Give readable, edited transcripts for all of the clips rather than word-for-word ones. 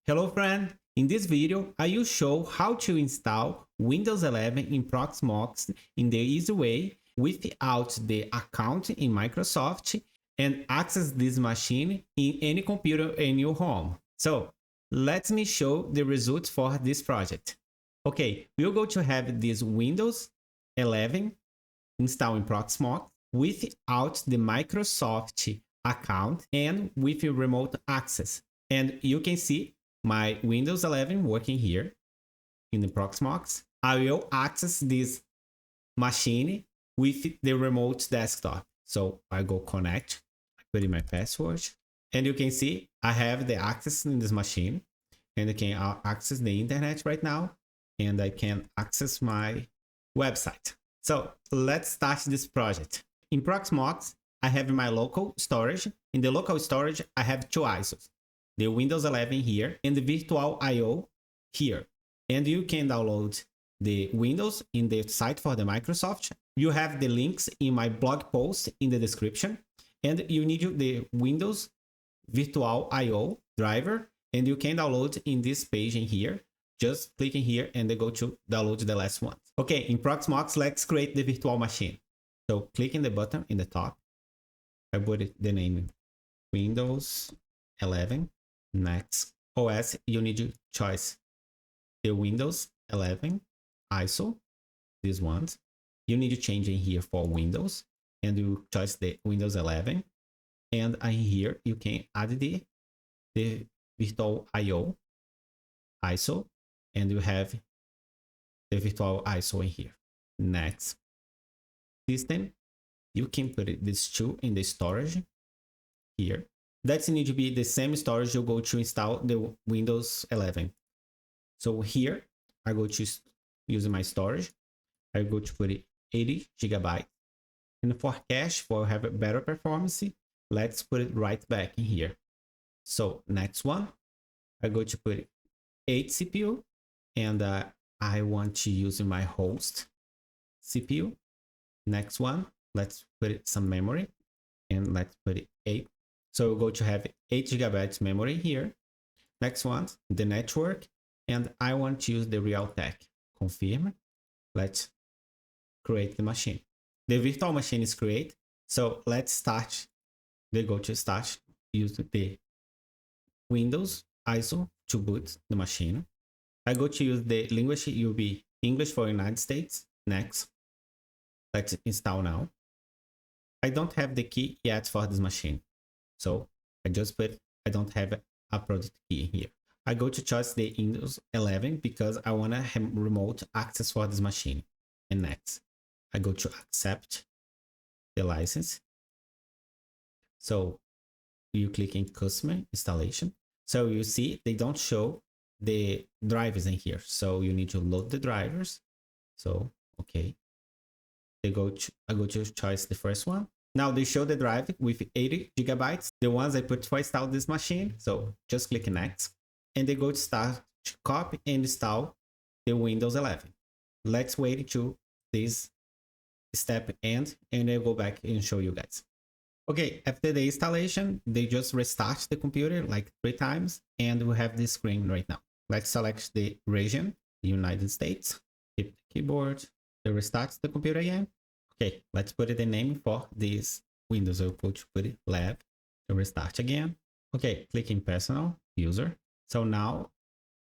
Hello friend, in this video I will show how to install Windows 11 in Proxmox in the easy way without the account in Microsoft and access this machine in any computer in your home. So let me show the results for this project. Okay, we're going to have this Windows 11 installed in Proxmox without the Microsoft account and with remote access. And you can see my Windows 11 working here in the Proxmox. I will access this machine with the remote desktop. So I go connect, I put in my password, and you can see I have the access in this machine, and I can access the internet right now, and I can access my website. So let's start this project. In Proxmox, I have my local storage. In the local storage, I have two ISOs. The Windows 11 here and the Virtual IO here. And you can download the Windows in the site for the Microsoft. You have the links in my blog post in the description. And you need the Windows Virtual IO driver. And you can download in this page in here. Just clicking here and then go to download the last one. Okay, in Proxmox, let's create the virtual machine. So clicking the button in the top. I put the name Windows 11. Next, OS, you need to choose the Windows 11 ISO, these ones. You need to change in here for Windows, and you choose the Windows 11. And in here, you can add the Virtual IO ISO, and you have the Virtual ISO in here. Next, system, you can put these two in the storage here. That's need to be the same storage you go to install the Windows 11. So here I go to use my storage. I go to put it 80 gigabytes. And for cache, for have a better performance, let's put it right back in here. So next one, I go to put 8 CPU, and I want to use my host CPU. Next one, let's put it some memory, and let's put it 8. So we're going to have 8 gigabytes memory here. Next one, the network, and I want to use the Realtek. Confirm. Let's create the machine. The virtual machine is created. So let's start. They go to start. Use the Windows ISO to boot the machine. I go to use the language. It will be English for United States. Next. Let's install now. I don't have the key yet for this machine. So I just put, I don't have a product key here. I go to choose the Windows 11 because I want to have remote access for this machine. And next, I go to accept the license. So you click in customer installation. So you see they don't show the drivers in here. So you need to load the drivers. So, okay. I go to choose the first one. Now they show the drive with 80 gigabytes, the ones I put to install this machine. So just click next, and they go to start to copy and install the Windows 11. Let's wait to this step end, and I'll go back and show you guys. Okay, after the installation, they just restart the computer like 3 times, and we have this screen right now. Let's select the region, the United States, hit the keyboard, it restarts the computer again. Okay, let's put it the name for this Windows. I'll put it lab to restart again. Okay, click in personal user. So now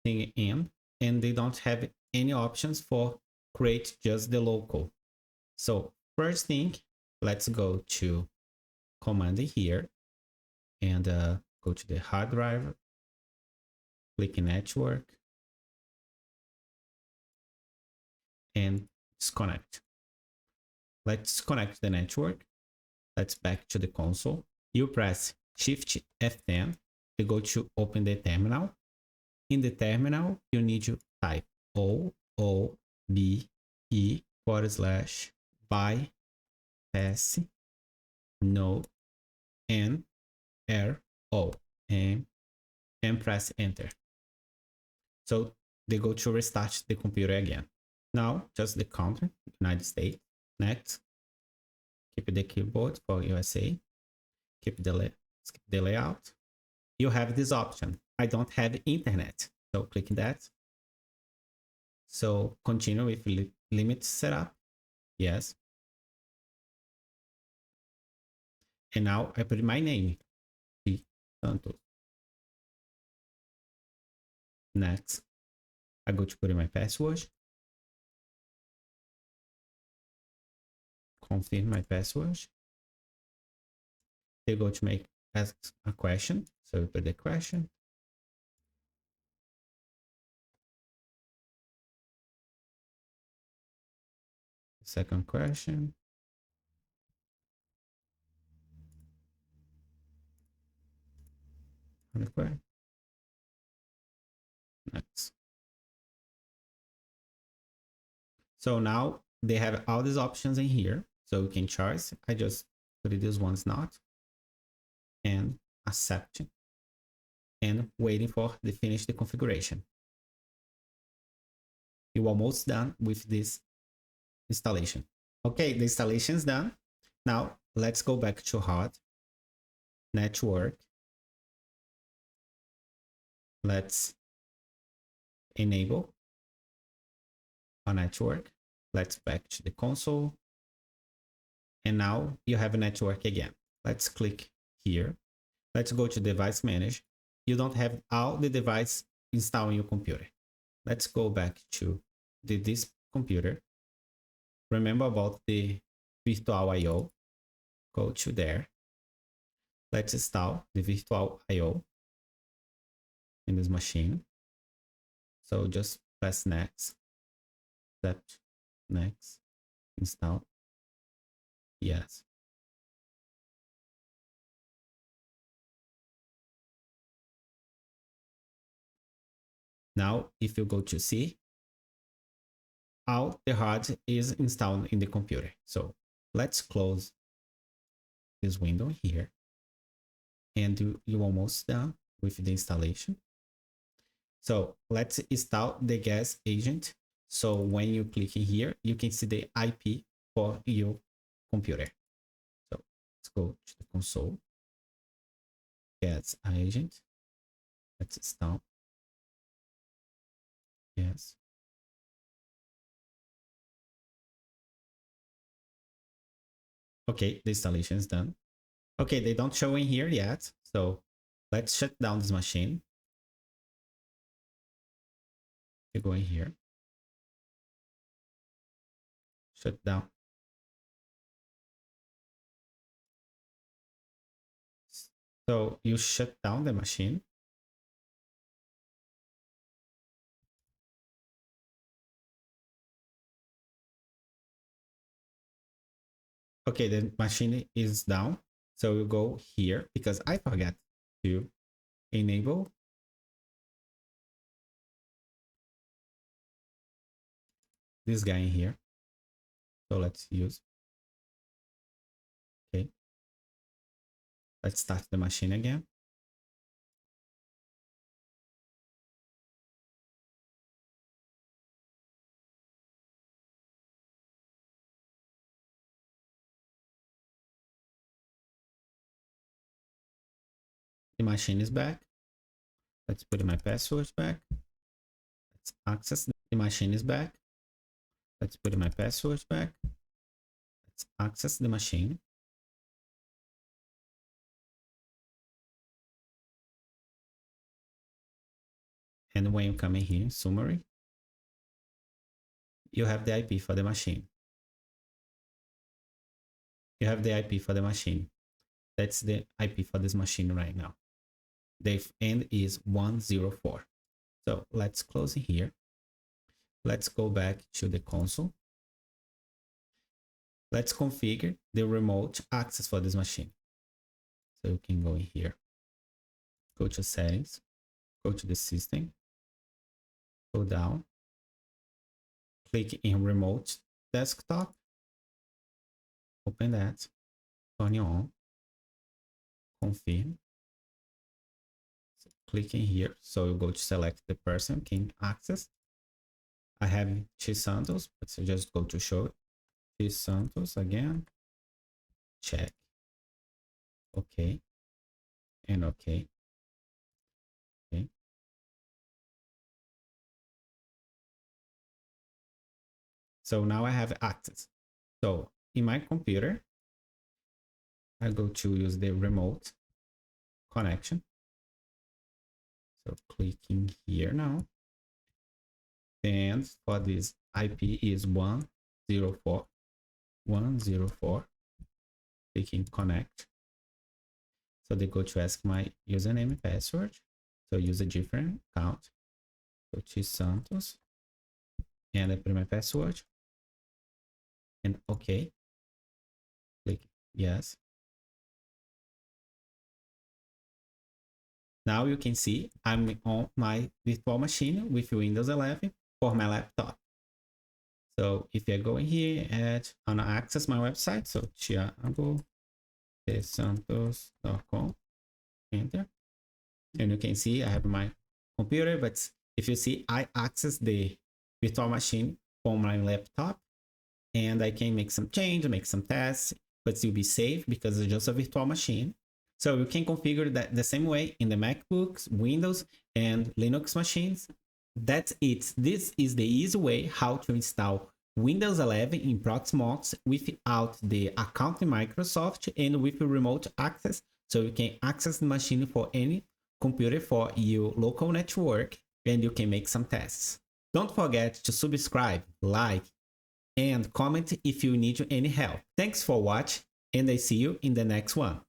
thing in, and they don't have any options for create just the local. So first thing, let's go to command here and go to the hard drive, click in network, and disconnect. Let's connect the network. Let's back to the console. You press Shift F10 to go to open the terminal. In the terminal, you need to type OOBE/bypass no N R O and press enter. So they go to restart the computer again. Now just the country, United States. Next, keep the keyboard for USA, skip the layout. You have this option, I don't have internet. So click that. So continue with limit setup. Yes. And now I put my name. P. Santos. Next, I go to put in my password. Confirm my password. They go to make ask a question. So we put the question. Second question. Next. So now they have all these options in here. So you can choose. I just put this one's not. And accept. And waiting for the finish the configuration. You're almost done with this installation. Okay, the installation is done. Now let's go back to hard network. Let's enable a network. Let's back to the console. And now you have a network again. Let's click here. Let's go to device manager. You don't have all the device installed on your computer. Let's go back to this computer. Remember about the virtual IO. Go to there. Let's install the virtual IO in this machine. So just press next, accept, next, install. Yes. Now, if you go to see, all the hard is installed in the computer. So let's close this window here. And you're almost done with the installation. So let's install the gas agent. So when you click in here, you can see the IP for your computer. So let's go to the console, gas agent. Let's install. Yes. Okay, the installation is done. Okay, they don't show in here yet. So let's shut down this machine. You go in here. Shut down. So you shut down the machine. Okay, the machine is down. So you go here because I forgot to enable this guy in here. So let's use. Okay. Let's start the machine again. The machine is back. Let's put my passwords back. Let's access. The machine is back. Let's put my passwords back. Let's access the machine. And when you come in here, summary, you have the IP for the machine. You have the IP for the machine. That's the IP for this machine right now. The end is 104. So let's close it here. Let's go back to the console. Let's configure the remote access for this machine. So you can go in here, go to settings, go to the system, go down, click in remote desktop, open that, turn it on, confirm. So click in here. So you go to select the person can access. I have T Santos, but so just go to show T Santos again, check, okay, and okay. Okay. So now I have access. So in my computer, I go to use the remote connection. So clicking here now. And for this IP is 104.104. Clicking connect. So they go to ask my username and password. So use a different account. Go to Santos and I put my password and OK. Click yes. Now you can see I'm on my virtual machine with Windows 11 for my laptop. So if I go in here and access my website, so thiagodesantos.com, enter, and you can see I have my computer, but if you see, I access the virtual machine from my laptop, and I can make some change, make some tests, but still be safe because it's just a virtual machine. So you can configure that the same way in the MacBooks, Windows, and Linux machines. That's it. This is the easy way how to install Windows 11 in Proxmox without the account in Microsoft and with remote access. So you can access the machine for any computer for your local network and you can make some tests. Don't forget to subscribe, like, and comment if you need any help. Thanks for watching and I see you in the next one.